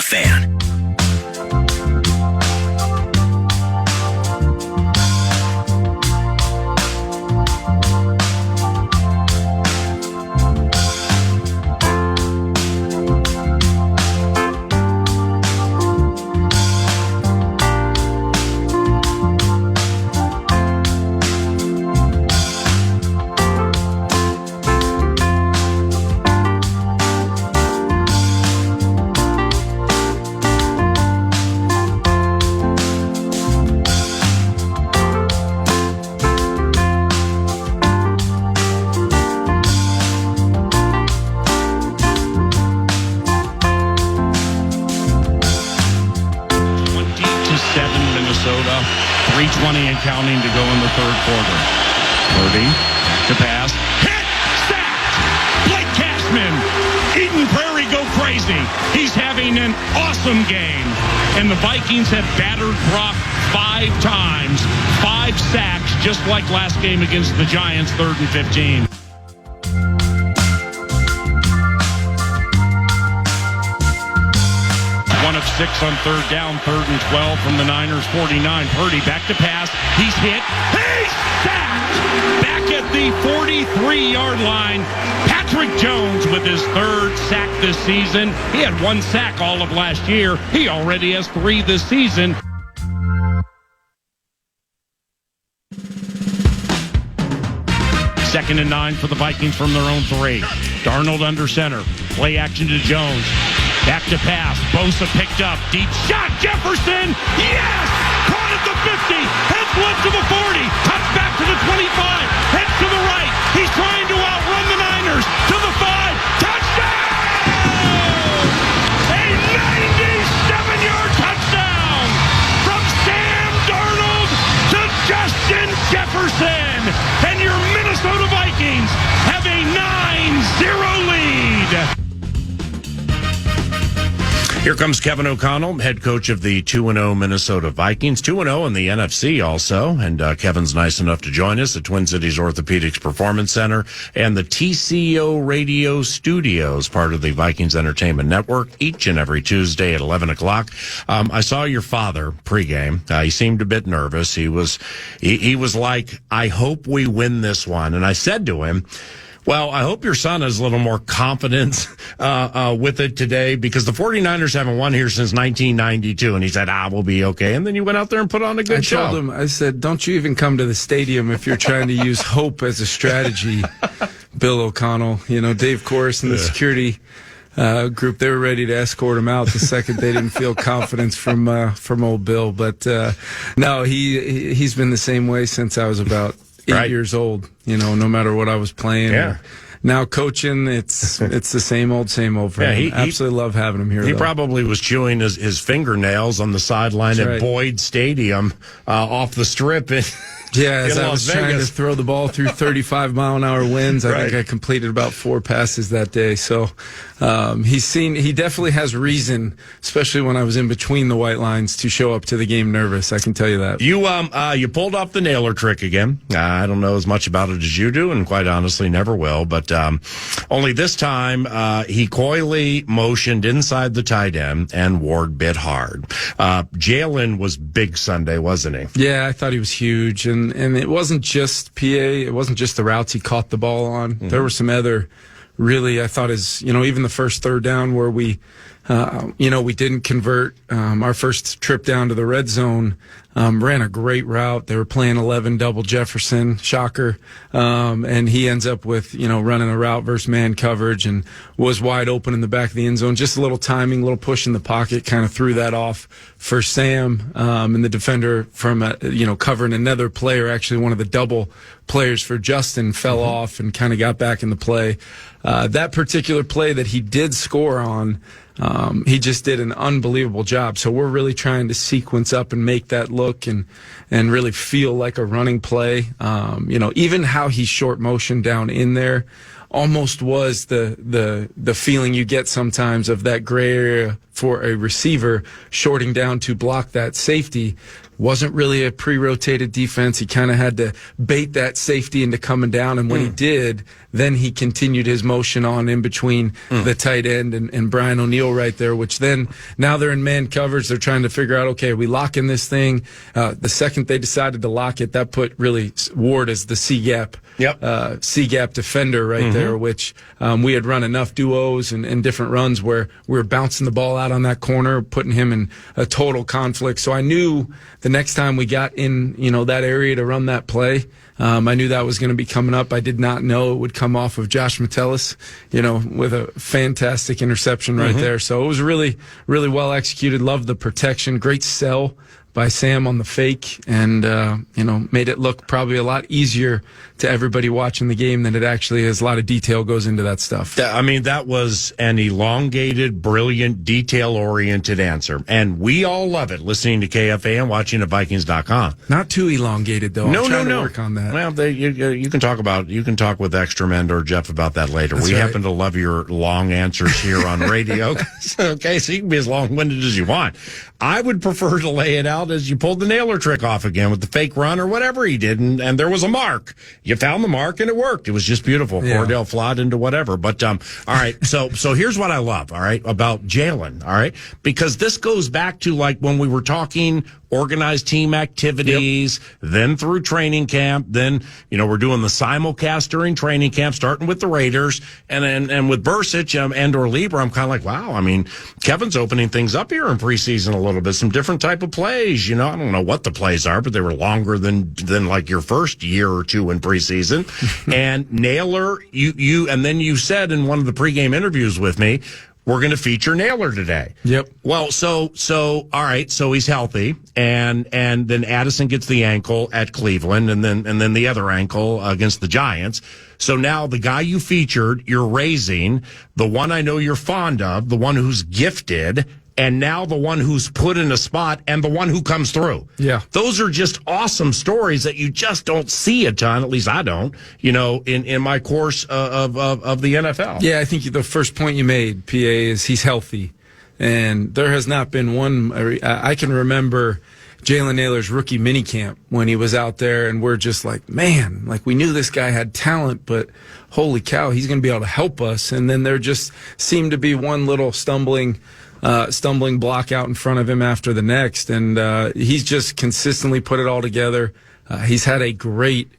KFAN. Minnesota, 3:20 and counting to go in the third quarter. Purdy to pass. Hit! Sacked! Blake Cashman! Eden Prairie go crazy. He's having an awesome game. And the Vikings have battered Brock 5 times. 5 sacks, just like last game against the Giants, 3rd and 15. One of 6 on 3rd down, 3rd and 12 from the Niners 49. Purdy back to pass. He's hit. He's sacked! Back at the 43-yard line. Patrick Jones with his 3rd sack this season. He had 1 sack all of last year. He already has 3 this season. Second and 9 for the Vikings from their own 3. Darnold under center. Play action to Jones. Back to pass. Bosa picked up. Deep shot. Jefferson. Yes! Caught at the 50. Heads left to the 40. Cuts back to the 25. Heads to the right. He's trying to outrun the Niners. To the 5. Touchdown! A 97-yard touchdown from Sam Darnold to Justin Jefferson. And your Minnesota Vikings have a 9-0 lead. Here comes Kevin O'Connell, head coach of the 2-0 Minnesota Vikings. 2-0 in the NFC also. And Kevin's nice enough to join us at Twin Cities Orthopedics Performance Center and the TCO Radio Studios, part of the Vikings Entertainment Network, each and every Tuesday at 11 o'clock. I saw your father pregame. He seemed a bit nervous. He was like, I hope we win this one. And I said to him, well, I hope your son has a little more confidence with it today, because the 49ers haven't won here since 1992. And he said, we'll be okay. And then you went out there and put on a good show. I told him, I said, don't you even come to the stadium if you're trying to use hope as a strategy, Bill O'Connell. You know, Dave Corus and the security group, they were ready to escort him out the second they didn't feel confidence from old Bill. But no, he's been the same way since I was about 8 years old, you know, no matter what I was playing. Yeah. Now coaching, it's the same old for him. He absolutely love having him here. He probably was chewing his fingernails on the sideline at Boyd Stadium off the strip. As I was trying to throw the ball through 35-mile-an-hour winds, I think I completed about 4 passes that day. So he definitely has reason, especially when I was in between the white lines, to show up to the game nervous. I can tell you that. You pulled off the nailer trick again. I don't know as much about it as you do, and quite honestly never will. But only this time he coyly motioned inside the tight end, and Ward bit hard. Jalen was big Sunday, wasn't he? Yeah, I thought he was huge. And it wasn't just PA. It wasn't just the routes he caught the ball on. Mm-hmm. There were some other, really, I thought even the first 3rd down where we didn't convert our first trip down to the red zone. Ran a great route. They were playing 11 double Jefferson, shocker. And he ends up with, running a route versus man coverage and was wide open in the back of the end zone. Just a little timing, a little push in the pocket, kind of threw that off for Sam. And the defender from, covering another player, actually one of the double players for Justin, fell off and kind of got back in the play. That particular play that he did score on, he just did an unbelievable job. So we're really trying to sequence up and make that look and really feel like a running play. Even how he short motion down in there almost was the feeling you get sometimes of that gray area for a receiver shorting down to block that safety. Wasn't really a pre-rotated defense. He kind of had to bait that safety into coming down, and when he did, then he continued his motion on in between the tight end and Brian O'Neill right there, which then now they're in man coverage. They're trying to figure out, okay, are we locking this thing? The second they decided to lock it, that put really Ward as the C-gap defender right there, which we had run enough duos and different runs where we were bouncing the ball out on that corner, putting him in a total conflict. So I knew the next time we got in, that area to run that play, I knew that was going to be coming up. I did not know it would come off of Josh Metellus, with a fantastic interception right there. So it was really, really well executed. Loved the protection. Great sell by Sam on the fake, and made it look probably a lot easier to everybody watching the game than it actually is. A lot of detail goes into that stuff. I mean, that was an elongated, brilliant, detail-oriented answer, and we all love it. Listening to KFAN, watching at Vikings.com. Not too elongated though. No. To work on that. Well, you can talk with Extrament or Jeff about that later. That's we right. happen to love your long answers here on radio. Okay, so you can be as long-winded as you want. I would prefer to lay it out as you pulled the Naylor trick off again with the fake run or whatever he did, and there was a mark. You found the mark and it worked. It was just beautiful. Yeah. Cordell flawed into whatever. But all right, so here's what I love, all right, about Jalen, all right, because this goes back to like when we were talking organized team activities, then through training camp, then we're doing the simulcast during training camp, starting with the Raiders, and with Bercich and or Lieber, I'm kind of like, wow. I mean, Kevin's opening things up here in preseason a little bit, some different type of plays. I don't know what the plays are, but they were longer than like your first year or two in preseason. And Naylor, and then you said in one of the pregame interviews with me, we're going to feature Naylor today. Yep. Well, so all right, so he's healthy, and then Addison gets the ankle at Cleveland, and then the other ankle against the Giants. So now the guy you featured, you're raising, the one I know you're fond of, the one who's gifted, and now the one who's put in a spot and the one who comes through. Yeah. Those are just awesome stories that you just don't see a ton, at least I don't, in my course of the NFL. Yeah, I think the first point you made, PA, is he's healthy. And there has not been one. I can remember Jalen Naylor's rookie minicamp when he was out there, and we're just like, man, like we knew this guy had talent, but holy cow, he's going to be able to help us. And then there just seemed to be one little stumbling block out in front of him after the next, and he's just consistently put it all together. He's had a great,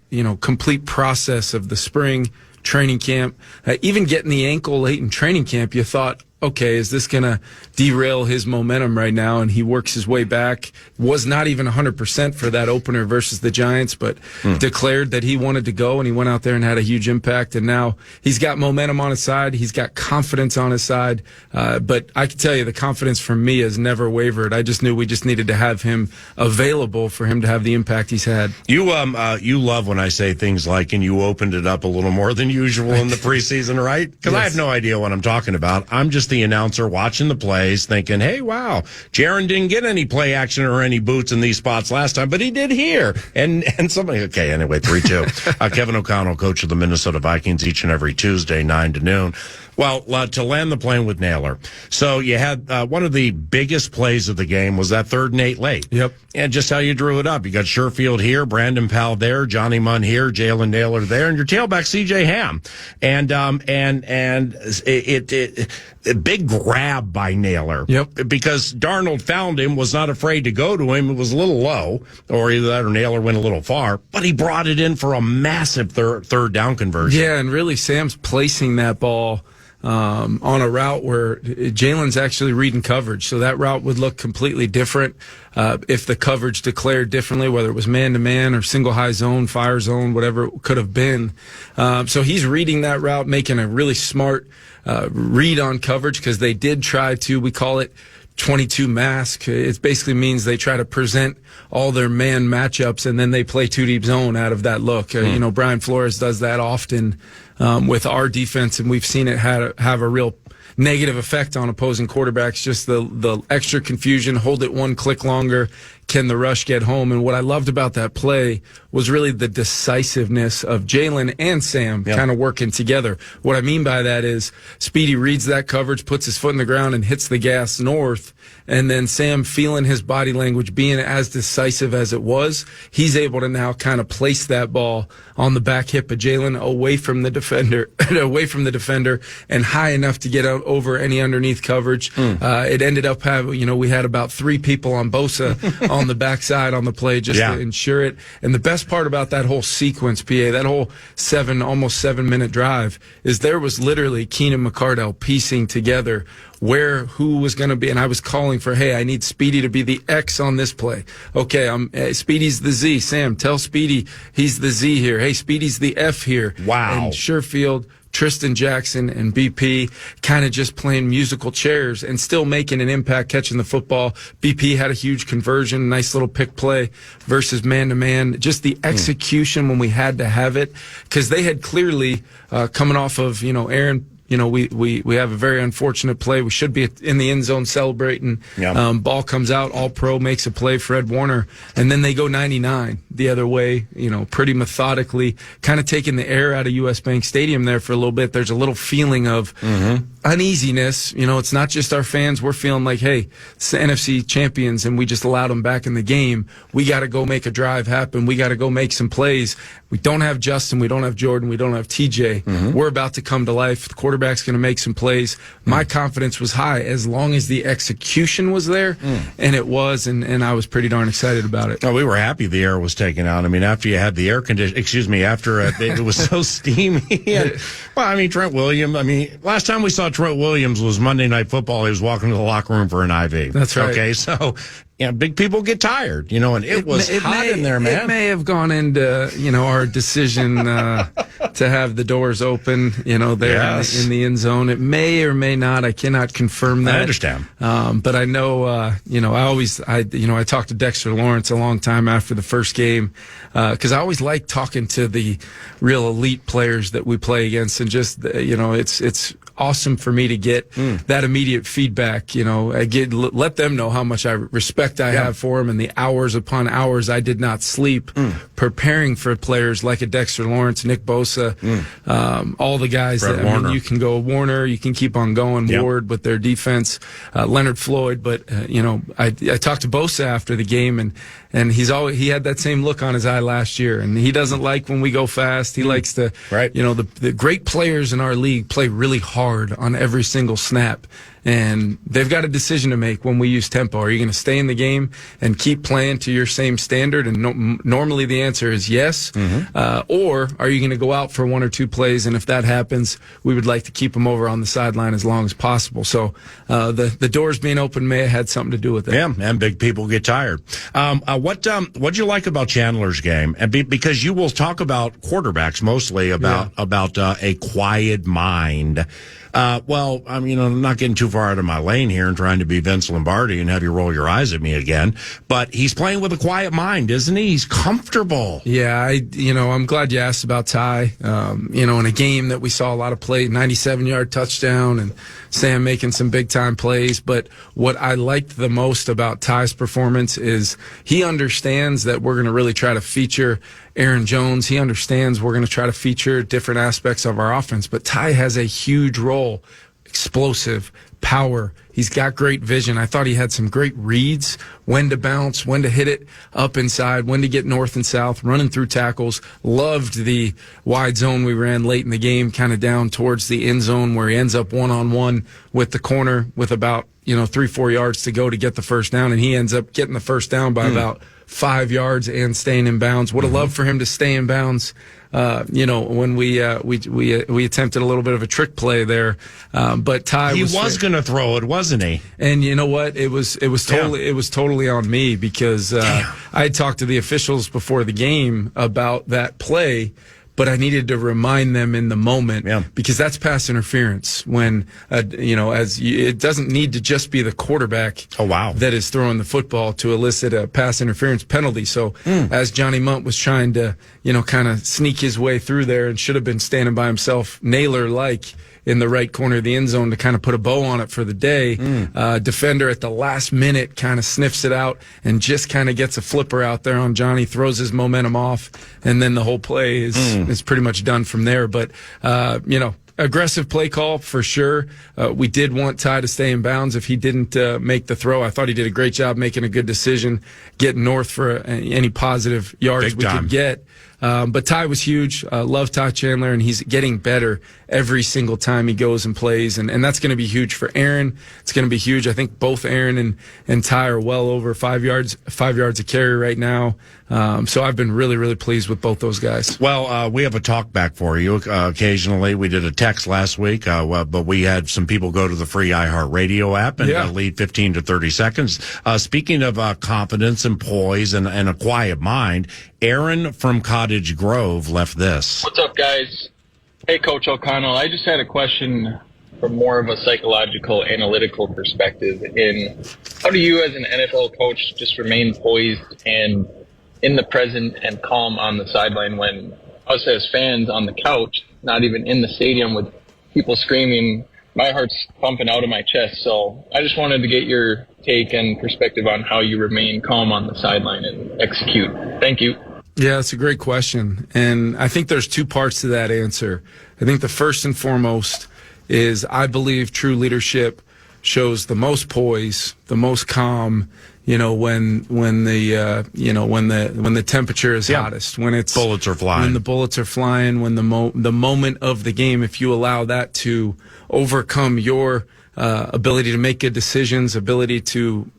complete process of the spring training camp. Even getting the ankle late in training camp, you thought, okay, is this going to derail his momentum right now? And he works his way back. Was not even 100% for that opener versus the Giants, but declared that he wanted to go, and he went out there and had a huge impact. And now he's got momentum on his side. He's got confidence on his side. But I can tell you the confidence from me has never wavered. I just knew we just needed to have him available for him to have the impact he's had. You love when I say things like, and you opened it up a little more than usual in the preseason, right? Because I have no idea what I'm talking about. I'm just the announcer watching the plays thinking, hey, wow, Jaron didn't get any play action or any boots in these spots last time, but he did here. And somebody, okay, anyway, 3-2. Kevin O'Connell, coach of the Minnesota Vikings, each and every Tuesday, 9 to noon. Well, to land the plane with Naylor. So you had one of the biggest plays of the game was that 3rd and 8 late. Yep. And just how you drew it up. You got Sherfield here, Brandon Powell there, Johnny Munn here, Jalen Naylor there, and your tailback C.J. Ham. And a big grab by Naylor. Yep. Because Darnold found him, was not afraid to go to him. It was a little low, or either that or Naylor went a little far, but he brought it in for a massive third down conversion. Yeah, and really Sam's placing that ball on a route where Jalen's actually reading coverage. So that route would look completely different if the coverage declared differently, whether it was man-to-man or single high zone, fire zone, whatever it could have been. So he's reading that route, making a really smart read on coverage, because they did try to, we call it 22 mask. It basically means they try to present all their man matchups and then they play two deep zone out of that look. Brian Flores does that often with our defense, and we've seen it have a real negative effect on opposing quarterbacks. Just the extra confusion, hold it one click longer, can the rush get home? And what I loved about that play was really the decisiveness of Jalen and Sam kind of working together. What I mean by that is Speedy reads that coverage, puts his foot in the ground, and hits the gas north. And then Sam, feeling his body language, being as decisive as it was, he's able to now kind of place that ball on the back hip of Jalen away from the defender, and high enough to get out over any underneath coverage. It ended up having, we had about 3 people on Bosa on the backside on the play just to ensure it. And the best part about that whole sequence, PA, that whole almost 7-minute drive, is there was literally Keenan McCardell piecing together who was going to be, and I was calling for, hey, I need Speedy to be the X on this play. Okay, Speedy's the Z. Sam, tell Speedy he's the Z here. Hey, Speedy's the F here. Wow. And Sherfield, Tristan Jackson, and BP kind of just playing musical chairs and still making an impact catching the football. BP had a huge conversion, nice little pick play versus man-to-man. Just the execution when we had to have it, because they had clearly, coming off of, Aaron, we have a very unfortunate play. We should be in the end zone celebrating. Ball comes out, all pro, makes a play, Fred Warner, and then they go 99 the other way, pretty methodically, kind of taking the air out of US Bank Stadium there for a little bit. There's a little feeling of uneasiness. It's not just our fans. We're feeling like, hey, it's the NFC champions, and we just allowed them back in the game. We got to go make a drive happen. We got to go make some plays. We don't have Justin. We don't have Jordan. We don't have TJ. We're about to come to life. The quarterback's going to make some plays. My confidence was high as long as the execution was there, and it was, and I was pretty darn excited about it. Oh, we were happy the air was taken out. I mean, after you had the air condition, after it was so steamy. Trent Williams, last time we saw Trent Williams was Monday Night Football. He was walking to the locker room for an IV. That's right. Okay, so big people get tired, and it was hot in there, man. It may have gone into, our decision to have the doors open, there in the end zone. It may or may not. I cannot confirm that. I understand. But I know, I talked to Dexter Lawrence a long time after the first game, because I always like talking to the real elite players that we play against, and just, it's awesome for me to get that immediate feedback. Let them know how much I respect I have for them, and the hours upon hours I did not sleep preparing for players like a Dexter Lawrence, Nick Bosa, all the guys Fred that Warner. You can go Warner, you can keep on going, Ward with their defense, Leonard Floyd, but I talked to Bosa after the game, and he had that same look on his eye last year, and he doesn't like when we go fast. He likes to, the great players in our league play really hard on every single snap. And they've got a decision to make when we use tempo. Are you going to stay in the game and keep playing to your same standard? And normally the answer is yes. Or are you going to go out for 1 or 2 plays? And if that happens, we would like to keep them over on the sideline as long as possible. So the doors being open may have had something to do with it. Yeah, and big people get tired. What'd you like about Chandler's game? And because you will talk about quarterbacks mostly about a quiet mind. I'm not getting too far out of my lane here and trying to be Vince Lombardi and have you roll your eyes at me again. But he's playing with a quiet mind, isn't he? He's comfortable. Yeah, I'm glad you asked about Ty. In a game that we saw a lot of play, 97-yard touchdown, and Sam making some big-time plays. But what I liked the most about Ty's performance is he understands that we're going to really try to feature Aaron Jones. He understands we're going to try to feature different aspects of our offense. But Ty has a huge role, explosive, power. He's got great vision. I thought he had some great reads, when to bounce, when to hit it up inside, when to get north and south, running through tackles. Loved the wide zone we ran late in the game, kind of down towards the end zone where he ends up one-on-one with the corner with about 3-4 yards to go to get the first down, and he ends up getting the first down by about 5 yards and staying in bounds. Would have loved for him to stay in bounds. When we attempted a little bit of a trick play there, but Ty was going to throw it, wasn't he? And you know what? It was totally on me because I had talked to the officials before the game about that play. But I needed to remind them in the moment because that's pass interference when, it doesn't need to just be the quarterback that is throwing the football to elicit a pass interference penalty. So as Johnny Munt was trying to, kind of sneak his way through there and should have been standing by himself, Naylor-like, in the right corner of the end zone to kind of put a bow on it for the day. Defender at the last minute kind of sniffs it out and just kind of gets a flipper out there on Johnny, throws his momentum off, and then the whole play is pretty much done from there. But, aggressive play call for sure. We did want Ty to stay in bounds if he didn't make the throw. I thought he did a great job making a good decision, getting north for any positive yards we could get. But Ty was huge. Love Ty Chandler, and he's getting better every single time he goes and plays. And that's going to be huge for Aaron. It's going to be huge. I think both Aaron and Ty are well over 5 yards a carry right now. So I've been really, really pleased with both those guys. Well, we have a talk back for you. Occasionally, we did a text last week, but we had some people go to the free iHeartRadio app and lead 15 to 30 seconds. Speaking of confidence and poise and a quiet mind, Aaron from Cottage Grove left this. What's up, guys? Hey, Coach O'Connell. I just had a question from more of a psychological, analytical perspective. How do you, as an NFL coach, just remain poised and in the present and calm on the sideline when us as fans on the couch, not even in the stadium with people screaming, my heart's pumping out of my chest. So I just wanted to get your take and perspective on how you remain calm on the sideline and execute. Thank you. Yeah, that's a great question. And I think there's two parts to that answer. I think the first and foremost is I believe true leadership shows the most poise, the most calm, when the temperature is hottest, when it's bullets are flying, when the bullets are flying, when the moment of the game, if you allow that to overcome your ability to make good decisions, ability to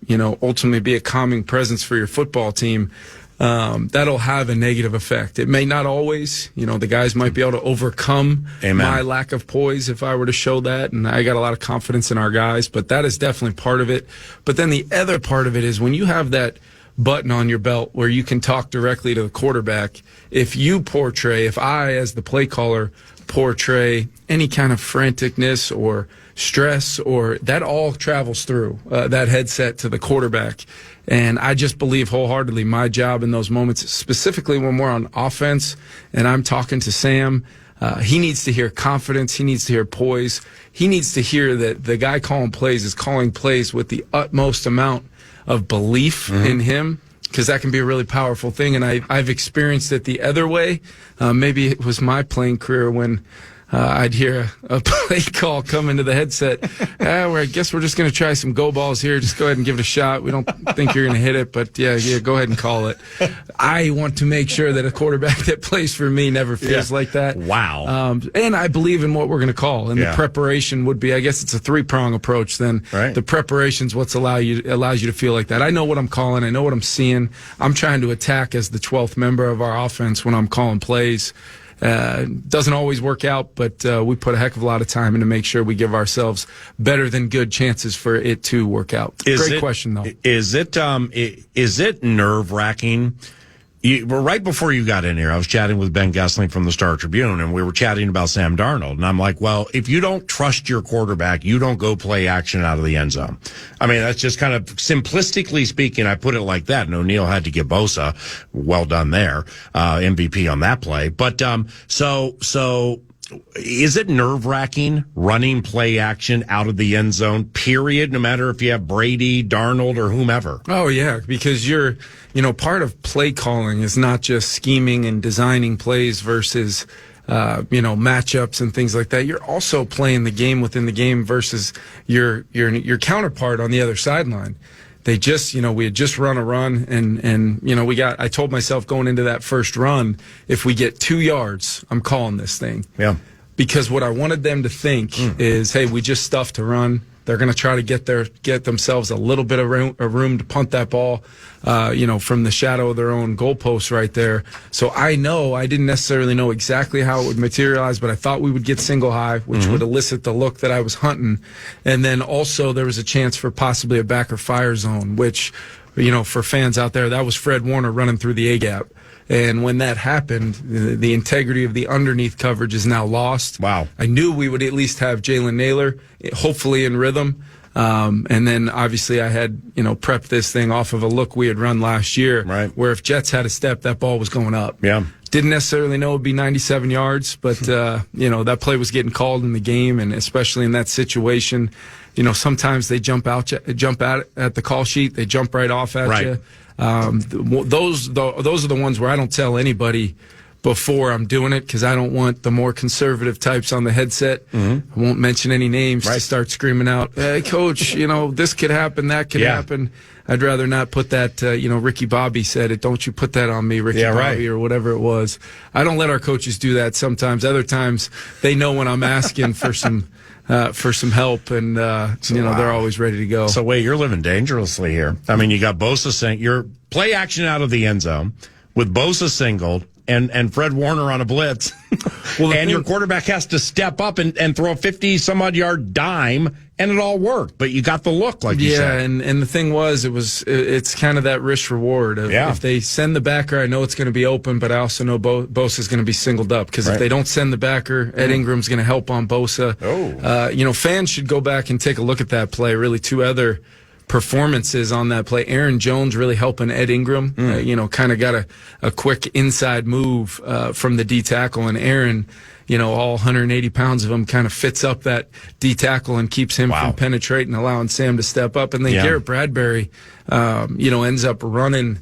ultimately be a calming presence for your football team, that'll have a negative effect. It may not always, the guys might be able to overcome my lack of poise if I were to show that. And I got a lot of confidence in our guys, but that is definitely part of it. But then the other part of it is when you have that button on your belt where you can talk directly to the quarterback, if I, as the play caller, portray any kind of franticness or stress, or that all travels through that headset to the quarterback. And I just believe wholeheartedly my job in those moments, specifically when we're on offense and I'm talking to Sam, he needs to hear confidence. He needs to hear poise. He needs to hear that the guy calling plays is calling plays with the utmost amount of belief in him, because that can be a really powerful thing. And I've experienced it the other way. Maybe it was my playing career when I'd hear a play call come into the headset. I guess we're just going to try some go balls here. Just go ahead and give it a shot. We don't think you're going to hit it, but yeah, go ahead and call it. I want to make sure that a quarterback that plays for me never feels like that. Wow. And I believe in what we're going to call. And the preparation would be, I guess it's a three-prong approach then. Right. The preparation's what's allows you to feel like that. I know what I'm calling. I know what I'm seeing. I'm trying to attack as the 12th member of our offense when I'm calling plays. Doesn't always work out, but we put a heck of a lot of time in to make sure we give ourselves better than good chances for it to work out. Great question, though. Is it nerve-wracking? Right before you got in here, I was chatting with Ben Gessling from the Star Tribune, and we were chatting about Sam Darnold. And I'm like, well, if you don't trust your quarterback, you don't go play action out of the end zone. I mean, that's just kind of simplistically speaking, I put it like that. And O'Neal had to give Bosa, well done there, MVP on that play. But so is it nerve-wracking running play action out of the end zone, period, no matter if you have Brady, Darnold, or whomever? Oh, yeah, because part of play calling is not just scheming and designing plays versus, matchups and things like that. You're also playing the game within the game versus your counterpart on the other sideline. They just, we had just run a run and I told myself going into that first run, if we get 2 yards, I'm calling this thing. Yeah. Because what I wanted them to think is, hey, we just stuffed to run. They're going to try to get themselves a little bit of room to punt that ball, from the shadow of their own goalpost right there. So I didn't necessarily know exactly how it would materialize, but I thought we would get single high, which would elicit the look that I was hunting. And then also there was a chance for possibly a back or fire zone, which, for fans out there, that was Fred Warner running through the A-gap. And when that happened, the integrity of the underneath coverage is now lost. Wow. I knew we would at least have Jalen Naylor, hopefully in rhythm. And then obviously I had, prepped this thing off of a look we had run last year, right, where if Jets had a step, that ball was going up. Yeah. Didn't necessarily know it'd be 97 yards, but that play was getting called in the game, and especially in that situation, sometimes they jump out at the call sheet, they jump right off at you. Those are the ones where I don't tell anybody before I'm doing it, because I don't want the more conservative types on the headset. I won't mention any names to start screaming out, "Hey, coach, this could happen, that could happen." I'd rather not put that, Ricky Bobby said it, "Don't you put that on me, Ricky Bobby," or whatever it was. I don't let our coaches do that sometimes. Other times, they know when I'm asking for some help, and, they're always ready to go. So, wait, you're living dangerously here. I mean, you got Bosa you're play action out of the end zone with Bosa singled and Fred Warner on a blitz. Your quarterback has to step up and throw a 50-some-odd yard dime, and it all worked. But you got the look, like you said. Yeah, and the thing was, it's kind of that risk reward. If they send the backer, I know it's going to be open, but I also know Bosa's going to be singled up, because if they don't send the backer, Ed Ingram's going to help on Bosa. Fans should go back and take a look at that play. Really, two other performances on that play. Aaron Jones really helping Ed Ingram, kind of got a quick inside move from the D tackle, and Aaron, all 180 pounds of him kind of fits up that D tackle and keeps him from penetrating, allowing Sam to step up. And then Garrett Bradbury, ends up running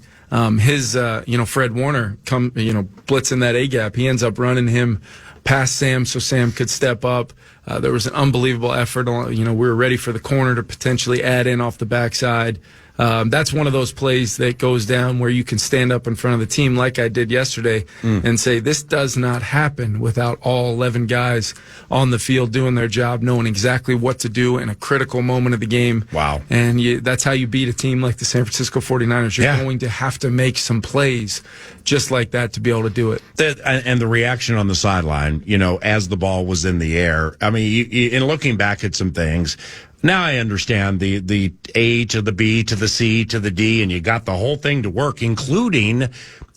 his, Fred Warner blitzing that A gap. He ends up running him past Sam so Sam could step up. There was an unbelievable effort. We were ready for the corner to potentially add in off the backside. That's one of those plays that goes down where you can stand up in front of the team like I did yesterday and say, this does not happen without all 11 guys on the field doing their job, knowing exactly what to do in a critical moment of the game. Wow. And that's how you beat a team like the San Francisco 49ers. You're going to have to make some plays just like that to be able to do it. And the reaction on the sideline, as the ball was in the air. I mean, in looking back at some things, now I understand the A to the B to the C to the D, and you got the whole thing to work, including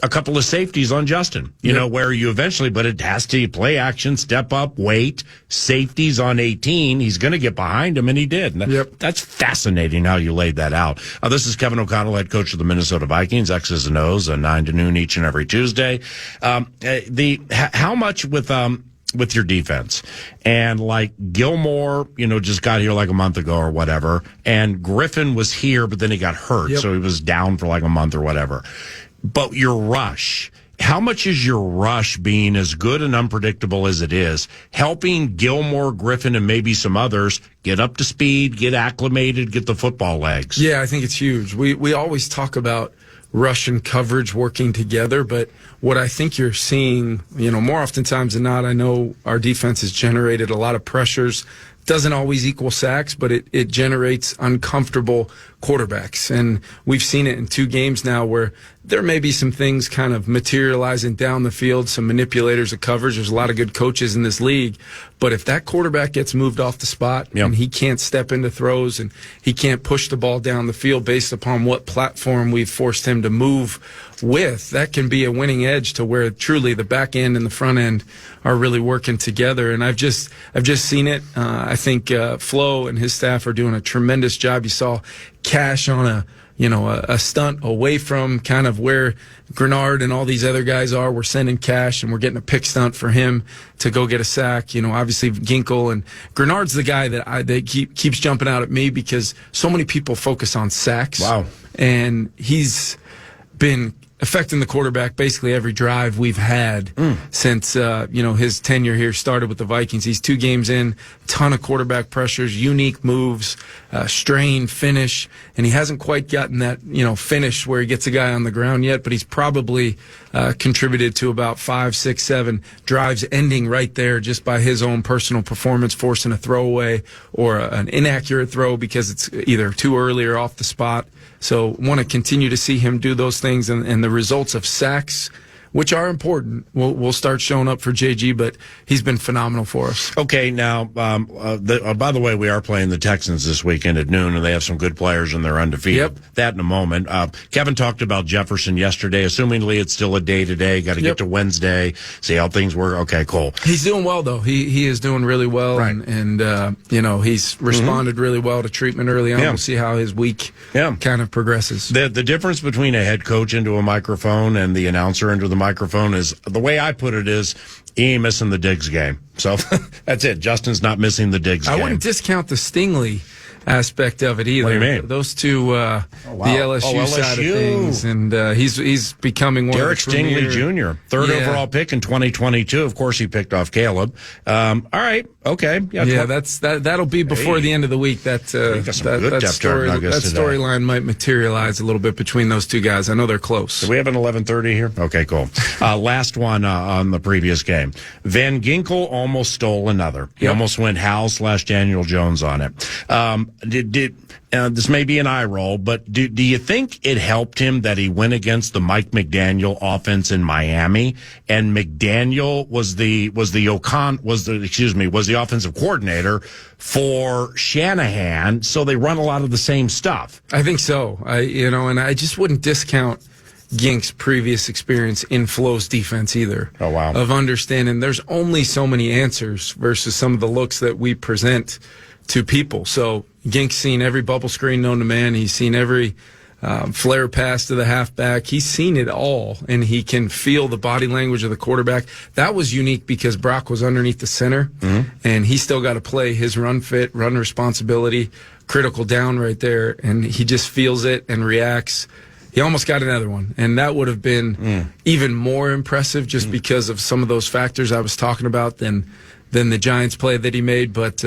a couple of safeties on Justin, where you eventually, but it has to play action, step up, wait, safeties on 18. He's going to get behind him, and he did. That's fascinating how you laid that out. This is Kevin O'Connell, head coach of the Minnesota Vikings, X's and O's, 9 to noon each and every Tuesday. How much with your defense, and like Gilmore, just got here like a month ago or whatever, and Griffin was here, but then he got hurt, so he was down for like a month or whatever. But your rush, how much is your rush, being as good and unpredictable as it is, helping Gilmore, Griffin, and maybe some others get up to speed, get acclimated, get the football legs? Yeah, I think it's huge. We always talk about rush and coverage working together, but what I think you're seeing, more oftentimes than not, I know our defense has generated a lot of pressures. Doesn't always equal sacks, but it generates uncomfortable quarterbacks. And we've seen it in 2 games now where there may be some things kind of materializing down the field, some manipulators of coverage. There's a lot of good coaches in this league. But if that quarterback gets moved off the spot and he can't step into throws and he can't push the ball down the field based upon what platform we've forced him to move with, that can be a winning edge to where truly the back end and the front end are really working together. And I've just seen it. I think Flo and his staff are doing a tremendous job. You saw Cash on a stunt away from kind of where Grenard and all these other guys are. We're sending Cash, and we're getting a pick stunt for him to go get a sack. Obviously Ginkle and Grenard's the guy that keeps jumping out at me because so many people focus on sacks. Wow. And he's been affecting the quarterback basically every drive we've had since his tenure here started with the Vikings. He's 2 games in, ton of quarterback pressures, unique moves, strain, finish, and he hasn't quite gotten that finish where he gets a guy on the ground yet, but he's probably contributed to about 5, 6, 7 drives ending right there just by his own personal performance, forcing a throwaway or an inaccurate throw because it's either too early or off the spot. So want to continue to see him do those things, and the results of sacks, which are important, will start showing up for JG, but he's been phenomenal for us. Okay, now, by the way, we are playing the Texans this weekend at noon, and they have some good players, and they're undefeated. That in a moment. Kevin talked about Jefferson yesterday. Assumingly it's still a day-to-day. Got to get to Wednesday, see how things work. Okay, cool. He's doing well, though. He is doing really well, and he's responded really well to treatment early on. We'll see how his week kind of progresses. The difference between a head coach into a microphone and the announcer into the microphone is the way I put it is he ain't missing the Diggs game. So that's it. Justin's not missing the Diggs game. I wouldn't discount the Stingley aspect of it either. What do you mean? Those two, the LSU side of things, and he's becoming one Derek of the premier... Stingley Jr., third overall pick in 2022. Of course, he picked off Caleb. All right, okay, that'll be before the end of the week. That storyline might materialize a little bit between those two guys. I know they're close. Do we have an 11:30 here? Okay, cool. Last one on the previous game. Van Ginkel almost stole another. He almost went Howell/Daniel Jones on it. This may be an eye roll, but do you think it helped him that he went against the Mike McDaniel offense in Miami, and McDaniel was the offensive coordinator for Shanahan, so they run a lot of the same stuff? I think so. And I just wouldn't discount Gink's previous experience in Flo's defense either. Oh, wow. Of understanding there's only so many answers versus some of the looks that we present to people. So Gink's seen every bubble screen known to man. He's seen every flare pass to the halfback. He's seen it all, and he can feel the body language of the quarterback. That was unique because Brock was underneath the center, and he still got to play his run fit, run responsibility, critical down right there, and he just feels it and reacts. He almost got another one, and that would have been even more impressive just because of some of those factors I was talking about than the Giants play that he made. But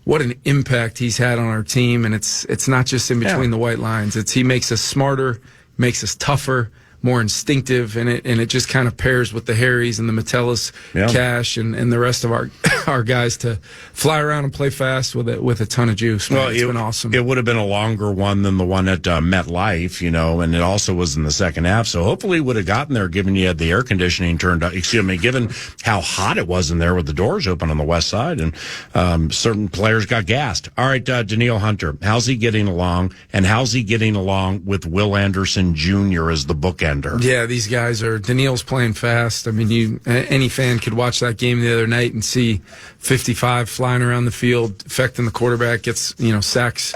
what an impact he's had on our team, and it's not just in between the white lines. He makes us smarter, makes us tougher, more instinctive, and it just kind of pairs with the Harrys and the Metellus, Cash, and the rest of our guys to fly around and play fast with a ton of juice. Man, it's been awesome. It would have been a longer one than the one at MetLife, and it also was in the second half. So hopefully, it would have gotten there, given you had the air conditioning turned up. Given how hot it was in there with the doors open on the west side, and certain players got gassed. All right, Danielle Hunter, how's he getting along, and how's he getting along with Will Anderson Jr. as the bookender? Yeah, these guys Danielle's playing fast. I mean, any fan could watch that game the other night and see 55 flying around the field, affecting the quarterback, gets, sacks.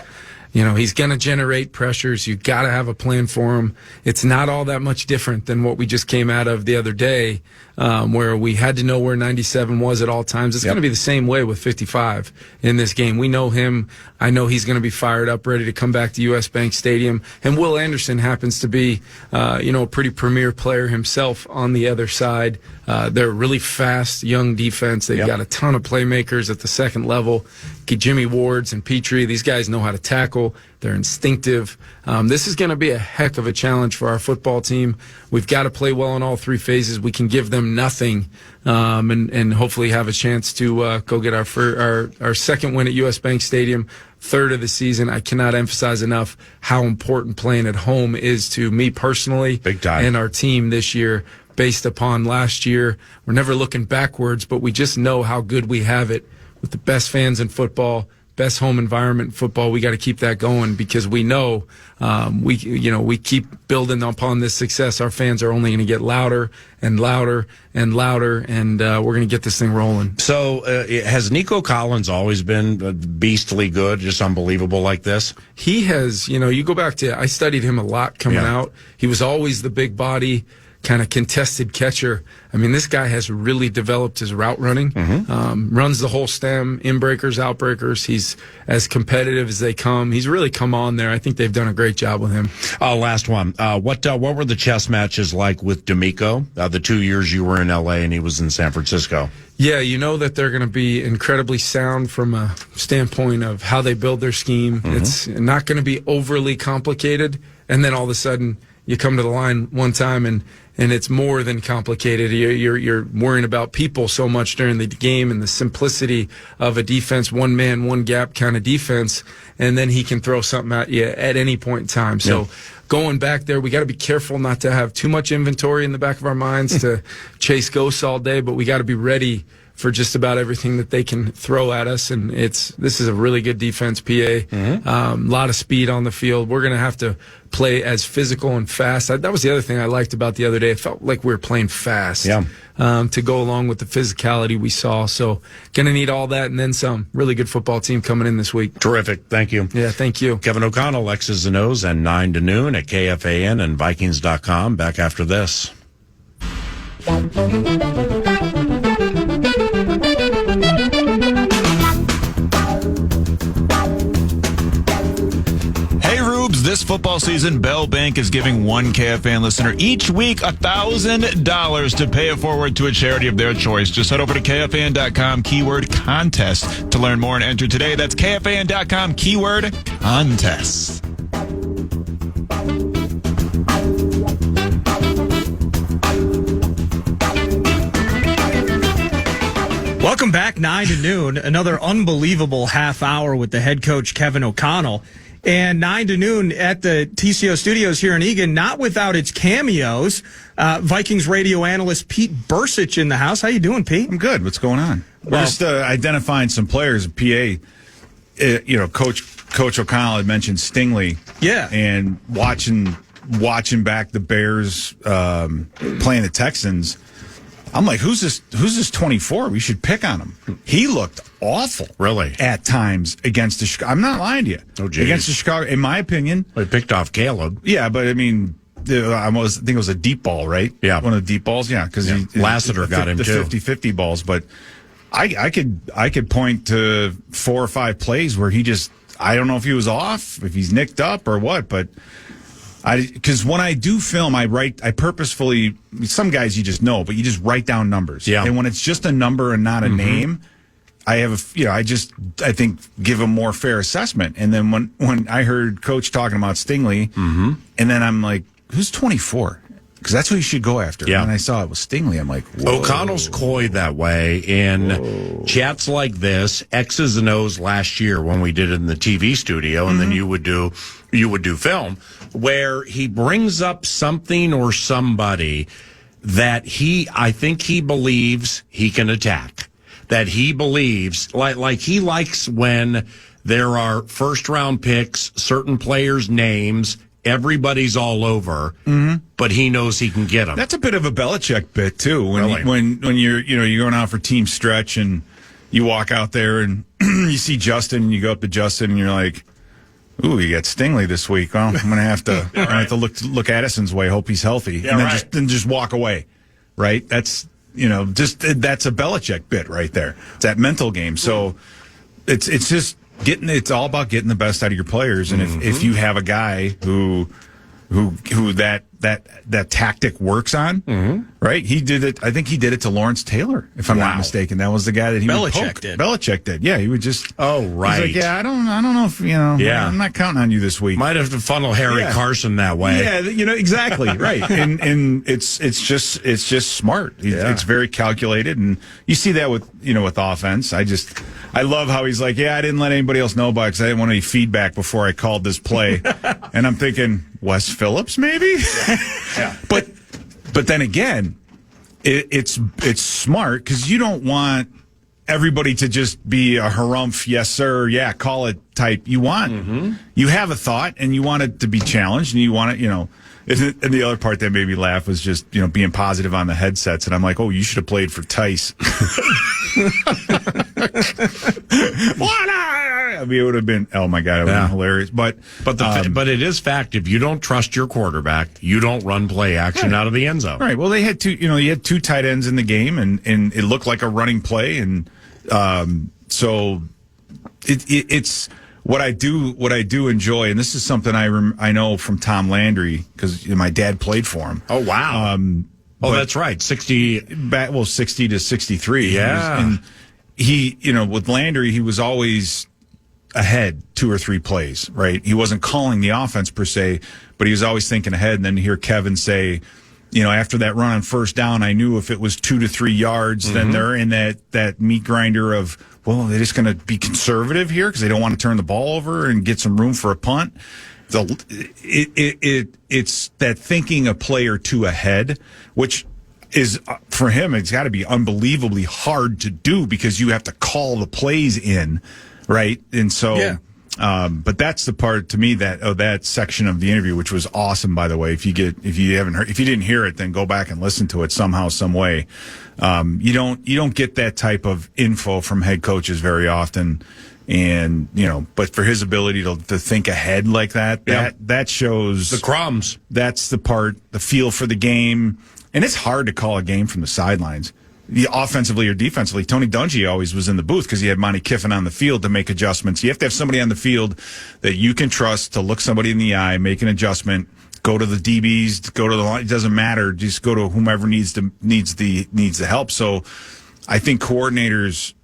He's going to generate pressures. You got to have a plan for him. It's not all that much different than what we just came out of the other day, where we had to know where 97 was at all times. It's going to be the same way with 55 in this game. We know him. I know he's going to be fired up, ready to come back to U.S. Bank Stadium. And Will Anderson happens to be, a pretty premier player himself on the other side. They're a really fast, young defense. They've got a ton of playmakers at the second level. Jimmy Wards and Petrie, these guys know how to tackle. They're instinctive. This is going to be a heck of a challenge for our football team. We've got to play well in all three phases. We can give them nothing, and hopefully have a chance to go get our second win at U.S. Bank Stadium, third of the season. I cannot emphasize enough how important playing at home is to me personally, big time, and our team this year. Based upon last year, we're never looking backwards, but we just know how good we have it with the best fans in football, best home environment in football. We got to keep that going because we know we keep building upon this success. Our fans are only going to get louder and louder and louder, and we're going to get this thing rolling. So has Nico Collins always been beastly good, just unbelievable like this? He has. You go back to, I studied him a lot coming out. He was always the big body, kind of contested catcher. I mean, this guy has really developed his route running, runs the whole stem, in-breakers, out-breakers. He's as competitive as they come. He's really come on there. I think they've done a great job with him. Last one. What were the chess matches like with D'Amico, the 2 years you were in L.A. and he was in San Francisco? Yeah, you know that they're going to be incredibly sound from a standpoint of how they build their scheme. It's not going to be overly complicated, and then all of a sudden you come to the line one time and it's more than complicated. You're worrying about people so much during the game and the simplicity of a defense, one man, one gap kind of defense, and then he can throw something at you at any point in time. So going back there, we got to be careful not to have too much inventory in the back of our minds to chase ghosts all day, but we got to be ready for just about everything that they can throw at us. And this is a really good defense, PA. A lot of speed on the field. We're going to have to play as physical and fast. That was the other thing I liked about the other day. It felt like we were playing fast to go along with the physicality we saw. So going to need all that and then some. Really good football team coming in this week. Terrific. Thank you. Yeah, thank you. Kevin O'Connell, X's and O's, and 9 to noon at KFAN and Vikings.com. Back after this. This football season, Bell Bank is giving one KFAN listener each week $1,000 to pay it forward to a charity of their choice. Just head over to KFAN.com, keyword contest to learn more and enter today. That's KFAN.com, keyword contest. Welcome back, 9 to noon. Another unbelievable half hour with the head coach, Kevin O'Connell. And 9 to noon at the TCO studios here in Eagan, not without its cameos. Vikings radio analyst Pete Bercich in the house. How you doing, Pete? I'm good. What's going on? We're just identifying some players. PA, Coach O'Connell had mentioned Stingley. Yeah. And watching back the Bears playing the Texans, I'm like, who's this 24? We should pick on him. He looked awful. Really? At times against the Chicago. I'm not lying to you. Oh, geez. Against the Chicago, in my opinion. They picked off Caleb. Yeah, but I mean, I think it was a deep ball, right? Yeah. One of the deep balls, yeah. Because Lassiter got him, the too. 50-50 balls. But I could point to 4 or 5 plays where I don't know if he was off, if he's nicked up or what, but because when I do film, I purposefully, some guys you just know, but you just write down numbers. Yeah. And when it's just a number and not a name, I think give a more fair assessment. And then when I heard Coach talking about Stingley, and then I'm like, who's 24? Because that's who you should go after. Yeah. And I saw it was Stingley. I'm like, whoa. O'Connell's coy that way in chats like this, X's and O's last year when we did it in the TV studio, and then you would do film, where he brings up something or somebody that I think he believes he can attack. That he believes, like he likes when there are first round picks, certain players' names, everybody's all over, but he knows he can get them. That's a bit of a Belichick bit too. Really? When you're going out for team stretch and you walk out there and you see Justin and you go up to Justin and you're like, "Ooh, you got Stingley this week. Well, I'm gonna have to look Addison's way. Hope he's healthy, Yeah, and then right. just walk away." Right? That's that's a Belichick bit right there. It's that mental game. So it's just it's all about getting the best out of your players, and if you have a guy who that tactic works on, right? He did it. I think he did it to Lawrence Taylor, if I'm not mistaken. That was the guy that he would poke. Belichick did. Yeah, he would just. Oh, right. He's like, yeah, I don't know if Yeah. I'm not counting on you this week. Might have to funnel Harry Carson that way. Yeah, exactly right. And it's just smart. It's very calculated, and you see that with offense. I love how he's like, yeah, I didn't let anybody else know about it because I didn't want any feedback before I called this play. And I'm thinking, Wes Phillips, maybe? Yeah. But then again, it's smart because you don't want everybody to just be a harumph, yes, sir, yeah, call it type. You want, you have a thought and you want it to be challenged and you want it, and the other part that made me laugh was just, being positive on the headsets. And I'm like, oh, you should have played for Tice. I mean, it would have been, oh my God, it would have been hilarious. But it is fact. If you don't trust your quarterback, you don't run play action out of the end zone. Right. Well, they had you had 2 tight ends in the game, and it looked like a running play, and so it's what I do enjoy, and this is something I know from Tom Landry because my dad played for him. Oh wow. That's right. 60 to 63. Yeah. And he, with Landry, he was always ahead 2 or 3 plays, right? He wasn't calling the offense per se, but he was always thinking ahead. And then to hear Kevin say, after that run on first down, I knew if it was 2 to 3 yards, then they're in that meat grinder of, well, they're just going to be conservative here because they don't want to turn the ball over and get some room for a punt. It's that thinking a play or 2 ahead, which is for him, it's got to be unbelievably hard to do because you have to call the plays in, right? And so, but that's the part to me that section of the interview, which was awesome, by the way. If you didn't hear it, then go back and listen to it somehow, some way. You don't get that type of info from head coaches very often. And, but for his ability to think ahead like that shows the crumbs. That's the part, the feel for the game. And it's hard to call a game from the sidelines, offensively or defensively. Tony Dungy always was in the booth because he had Monty Kiffin on the field to make adjustments. You have to have somebody on the field that you can trust to look somebody in the eye, make an adjustment, go to the DBs, go to the line. It doesn't matter. Just go to whomever needs the help. So I think coordinators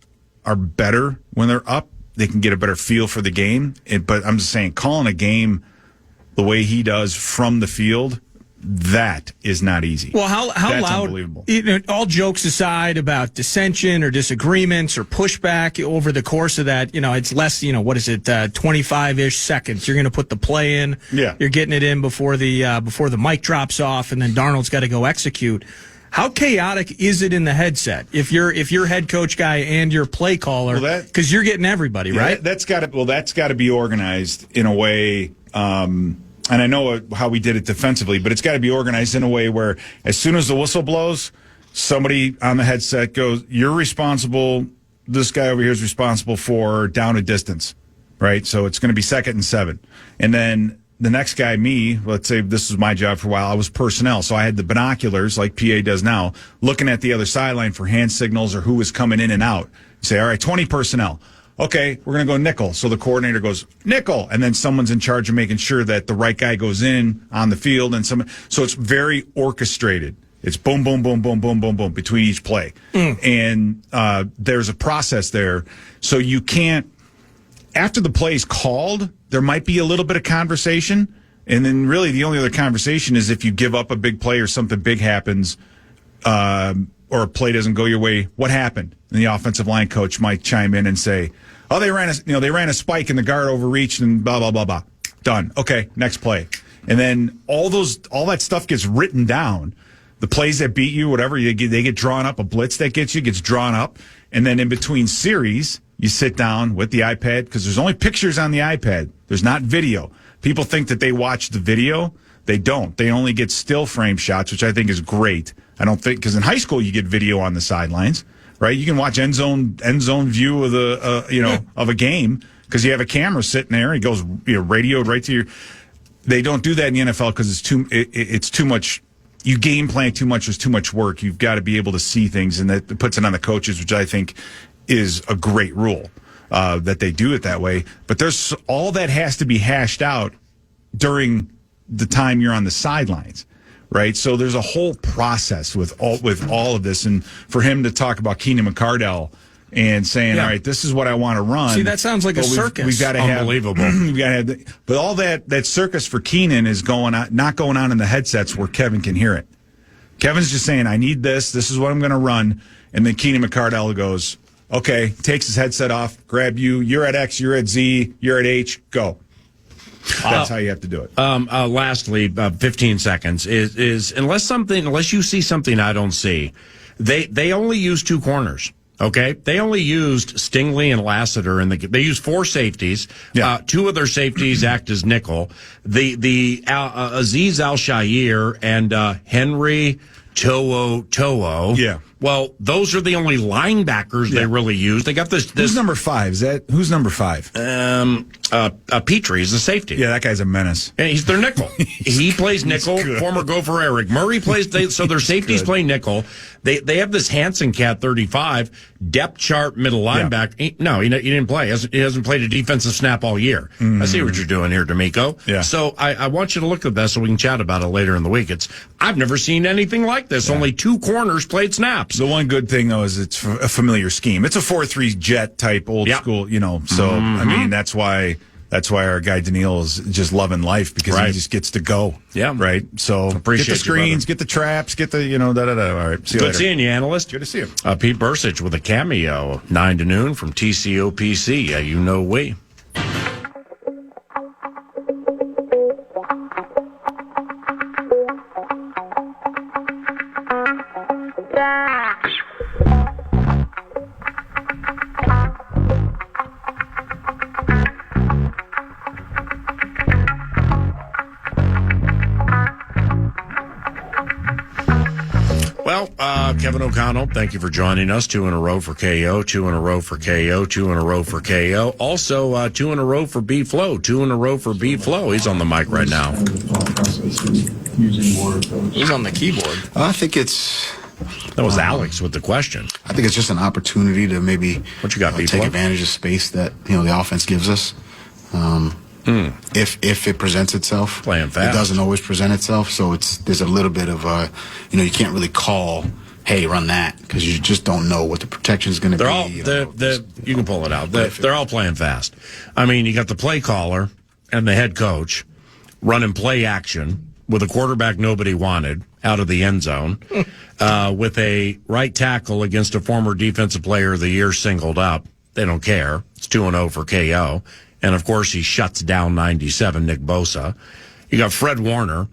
are better when they're up. They can get a better feel for the game. But I'm just saying, calling a game the way he does from the field, that is not easy. Well, how That's loud? Unbelievable. All jokes aside about dissension or disagreements or pushback over the course of that, it's less. What is it? 25-ish seconds. You're going to put the play in. Yeah. You're getting it in before the mic drops off, and then Darnold's got to go execute. How chaotic is it in the headset if you're head coach guy and your play caller? Because you're getting everybody, right? That's got to be organized in a way. And I know how we did it defensively, but it's got to be organized in a way where as soon as the whistle blows, somebody on the headset goes, "You're responsible. This guy over here is responsible for down a distance," right? So it's going to be 2nd and 7. And then the next guy, me, let's say this was my job for a while, I was personnel. So I had the binoculars like PA does now, looking at the other sideline for hand signals or who was coming in and out. You say, all right, 20 personnel. Okay, we're going to go nickel. So the coordinator goes, nickel. And then someone's in charge of making sure that the right guy goes in on the field. So it's very orchestrated. It's boom, boom, boom, boom, boom, boom, boom between each play. And there's a process there. So you can't, after the play's called, there might be a little bit of conversation. And then really the only other conversation is if you give up a big play or something big happens, or a play doesn't go your way, what happened? And the offensive line coach might chime in and say, "Oh, they ran a spike and the guard overreached and blah blah blah blah." Done. Okay, next play. And then all that stuff gets written down. The plays that beat you, whatever, they get drawn up. A blitz that gets you gets drawn up. And then in between series, you sit down with the iPad because there's only pictures on the iPad. There's not video. People think that they watch the video. They don't. They only get still frame shots, which I think is great. I don't think, because in high school you get video on the sidelines, right? You can watch end zone view of of a game because you have a camera sitting there and it goes radioed right to your. They don't do that in the NFL because it's too much. You game plan too much. There's too much work. You've got to be able to see things, and that puts it on the coaches, which I think is a great rule that they do it that way. But there's all that has to be hashed out during the time you're on the sidelines. Right, so there's a whole process with all of this, and for him to talk about Keenan McCardell and saying, "All right, this is what I want to run." See, that sounds like a circus. We've got to unbelievable. We've got to have, but all that circus for Keenan is not going on in the headsets where Kevin can hear it. Kevin's just saying, "I need this. This is what I'm going to run," and then Keenan McCardell goes, "Okay," takes his headset off, grab you. You're at X. You're at Z. You're at H. Go. That's how you have to do it. Lastly, 15 seconds is unless you see something I don't see, they only use 2 corners. Okay, they only used Stingley and Lassiter, and they used 4 safeties. Yeah. 2 of their safeties act as nickel. The Aziz Al-Shaair and Henry To'o. Yeah. Well, those are the only linebackers they really use. They got this. Who's number 5? Who's number 5? Petrie is a safety. Yeah, that guy's a menace. And he's their nickel. He plays nickel. Former Gopher Eric Murray plays. So their safeties play nickel. They have this Hansen cat 35 depth chart middle linebacker. Yeah. He didn't play. He hasn't played a defensive snap all year. Mm-hmm. I see what you're doing here, D'Amico. Yeah. So I want you to look at that so we can chat about it later in the week. I've never seen anything like this. Yeah. Only 2 corners played snaps. The one good thing though is it's a familiar scheme. It's a 4-3 jet type old school. So I mean that's why our guy Daniil is just loving life because he just gets to go. Yeah. Right. So appreciate get the screens, get the traps, get the All right. See you later. Good seeing you, analyst. Good to see you. Pete Bercich with a cameo 9 to noon from TCOPC. You know we. Well, Kevin O'Connell, thank you for joining us. 2 in a row for KO, 2 in a row for KO, 2 in a row for KO. Also, 2 in a row for B-Flow, 2 in a row for B-Flow. He's on the mic right now. process of using more of those? He's on the keyboard. I think it's. That was Alex with the question. I think it's just an opportunity to maybe What you got, take people? advantage of space that the offense gives us. If it presents itself, Playing fast. It doesn't always present itself, so there's a little bit of you can't really call, hey, run that, because you just don't know what the protection is going to be. They're all you can pull it out. They're all playing fast. I mean, you got the play caller and the head coach running play action with a quarterback nobody wanted out of the end zone, with a right tackle against a former defensive player of the year singled up. They don't care. It's 2-0 for KO. And, of course, he shuts down 97, Nick Bosa. You got Fred Warner,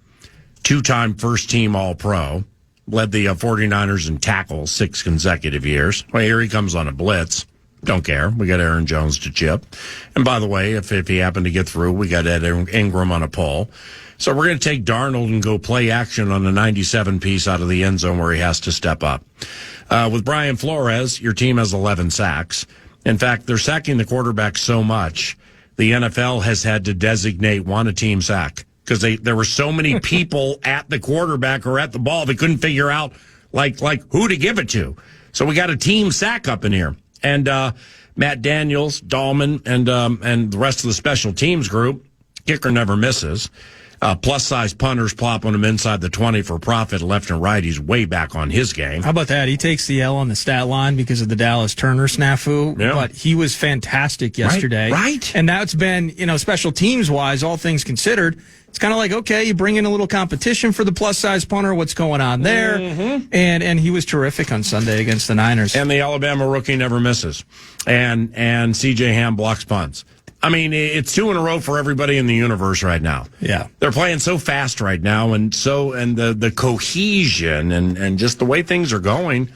two-time first-team All-Pro, led the 49ers in tackles 6 consecutive years. Well, here he comes on a blitz. Don't care. We got Aaron Jones to chip. And, by the way, if he happened to get through, we got Ed Ingram on a pole. So we're going to take Darnold and go play action on the 97 piece out of the end zone where he has to step up. With Brian Flores, your team has 11 sacks. In fact, they're sacking the quarterback so much, the NFL has had to designate one a team sack because there were so many people at the quarterback or at the ball they couldn't figure out like who to give it to. So we got a team sack up in here. And Matt Daniels, Dahlman, and the rest of the special teams group, kicker never misses. Plus-size punters plopping him inside the 20 for profit left and right. He's way back on his game. How about that? He takes the L on the stat line because of the Dallas Turner snafu, but he was fantastic yesterday. Right. And that's been, special teams-wise, all things considered, it's kind of like, okay, you bring in a little competition for the plus-size punter. What's going on there? Mm-hmm. And he was terrific on Sunday against the Niners. And the Alabama rookie never misses. And C.J. Ham blocks punts. I mean, it's 2 in a row for everybody in the universe right now. Yeah. They're playing so fast right now, and the cohesion and just the way things are going.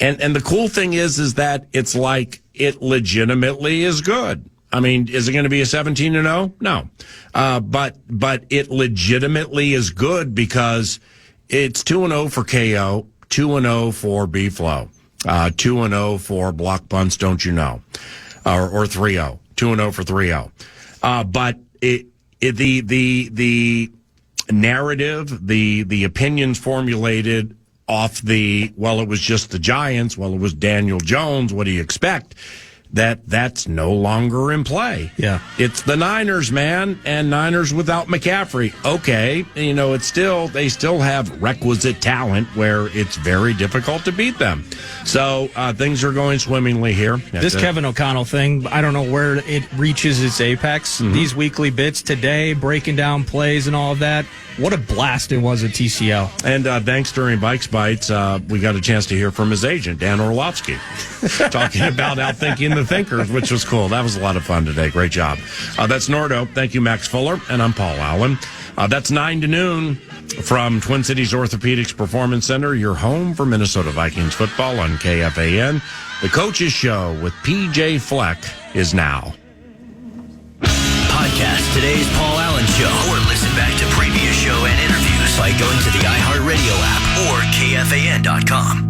And the cool thing is that it's like it legitimately is good. I mean, is it going to be a 17-0? No. But it legitimately is good because it's 2-0 for KO, 2-0 for B-Flow, 2-0 for block punts, don't you know, or 3-0. 2-0 for 3-0. But the narrative, the opinions formulated off it was just the Giants, it was Daniel Jones, what do you expect? That's no longer in play. Yeah. It's the Niners, man, and Niners without McCaffrey. Okay, they still have requisite talent where it's very difficult to beat them. So things are going swimmingly here. This Kevin O'Connell thing, I don't know where it reaches its apex. Mm-hmm. These weekly bits today, breaking down plays and all of that. What a blast it was at TCL. And thanks during Bikes Bites, we got a chance to hear from his agent, Dan Orlovsky, talking about outthinking the thinkers, which was cool. That was a lot of fun today. Great job. That's Nordo. Thank you, Max Fuller. And I'm Paul Allen. That's 9 to noon from Twin Cities Orthopedics Performance Center, your home for Minnesota Vikings football on KFAN. The Coach's Show with PJ Fleck is now. Podcast today's Paul Allen Show or listen back to previous show and interviews by going to the iHeartRadio app or KFAN.com.